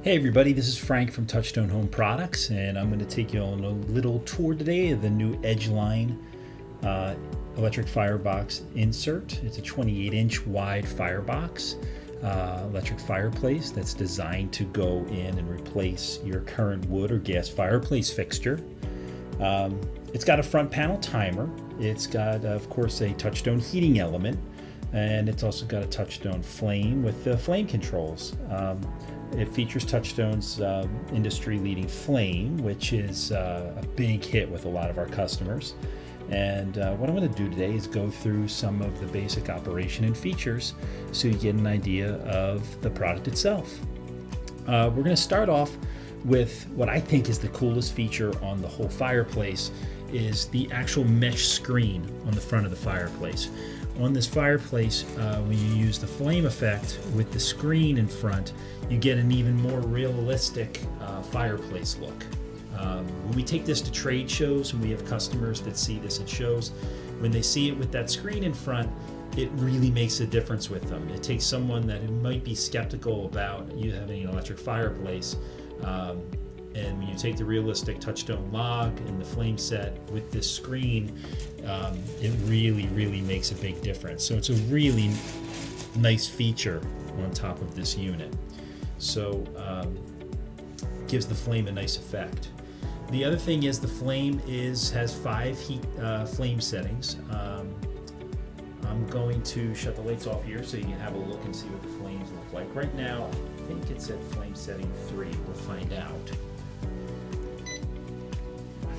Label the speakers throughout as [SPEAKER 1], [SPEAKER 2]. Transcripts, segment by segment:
[SPEAKER 1] Hey everybody, this is Frank from Toouchstone Home Products, and I'm going to take you on a little tour today of the new Edgeline electric firebox insert. It's a 28-inch wide firebox, electric fireplace that's designed to go in and replace your current wood or gas fireplace fixture. It's got a front panel timer. It's got, of course, a Toouchstone heating element, and it's also got a Toouchstone flame with the flame controls. It features Toouchstone's industry-leading flame, which is a big hit with a lot of our customers. And what I'm going to do today is go through some of the basic operation and features so you get an idea of the product itself. We're going to start off with what I think is the coolest feature on the whole fireplace is the actual mesh screen on the front of the fireplace. On this fireplace, when you use the flame effect with the screen in front, you get an even more realistic fireplace look. When we take this to trade shows, and we have customers that see this at shows, when they see it with that screen in front, it really makes a difference with them. It takes someone that might be skeptical about you having an electric fireplace, and when you take the realistic Toouchstone log and the flame set with this screen, it really makes a big difference. So it's a really nice feature on top of this unit. So gives the flame a nice effect. The other thing is the flame has 5 heat flame settings. I'm going to shut the lights off here so you can have a look and see what the flames look like. Right now, I think it's at flame setting 3. We'll find out.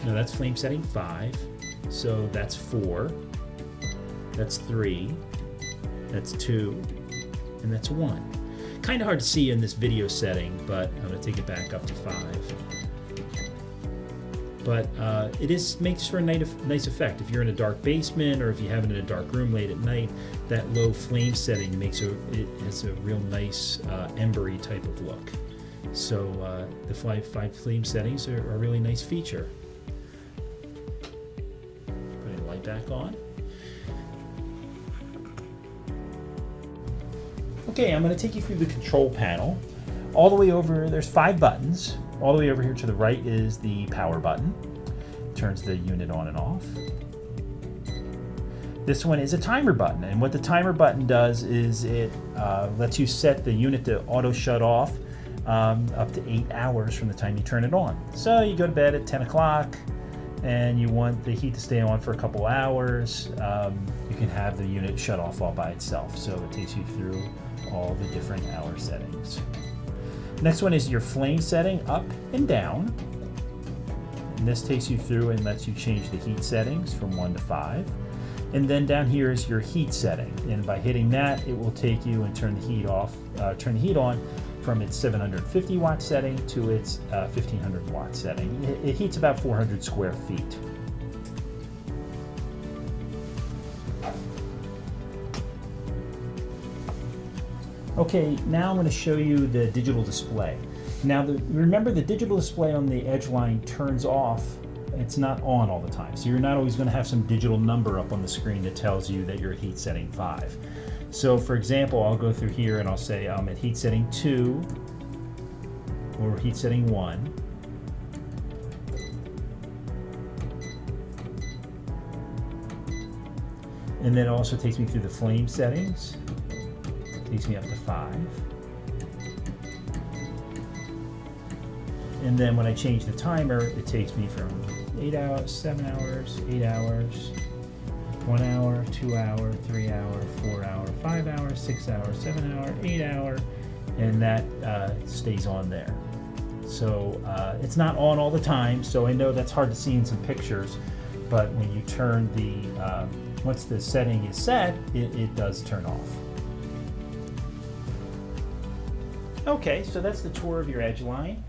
[SPEAKER 1] No, that's flame setting 5. So that's 4. That's 3. That's 2. And that's 1. Kind of hard to see in this video setting, but I'm going to take it back up to 5. But it makes for a nice effect. If you're in a dark basement or if you have it in a dark room late at night, that low flame setting it has a real nice embery type of look. So the 5 flame settings are a really nice feature. Putting the light back on. Okay, I'm going to take you through the control panel. All the way over, there's 5 buttons. All the way over here to the right is the power button. Turns the unit on and off. This one is a timer button, and what the timer button does is it lets you set the unit to auto shut off up to 8 hours from the time you turn it on. So you go to bed at 10 o'clock and you want the heat to stay on for a couple hours, you can have the unit shut off all by itself. So it takes you through all the different hour settings. Next one is your flame setting, up and down. And this takes you through and lets you change the heat settings from 1 to 5. And then down here is your heat setting. And by hitting that, it will take you and turn the heat on from its 750 watt setting to its 1500 watt setting. It heats about 400 square feet. Okay, now I'm going to show you the digital display. Now, remember the digital display on the Edgeline turns off. It's not on all the time. So you're not always going to have some digital number up on the screen that tells you that you're at heat setting 5. So for example, I'll go through here and I'll say I'm at heat setting 2 or heat setting 1. And then it also takes me through the flame settings. Takes me up to 5. And then when I change the timer, it takes me from 8 hours, 7 hours, 8 hours, 1 hour, 2 hour, 3 hour, 4 hour, 5 hours, 6 hours, 7 hour, 8 hour, and that stays on there. So it's not on all the time, so I know that's hard to see in some pictures, but when you turn once the setting is set, it does turn off. Okay, so that's the tour of your Edgeline.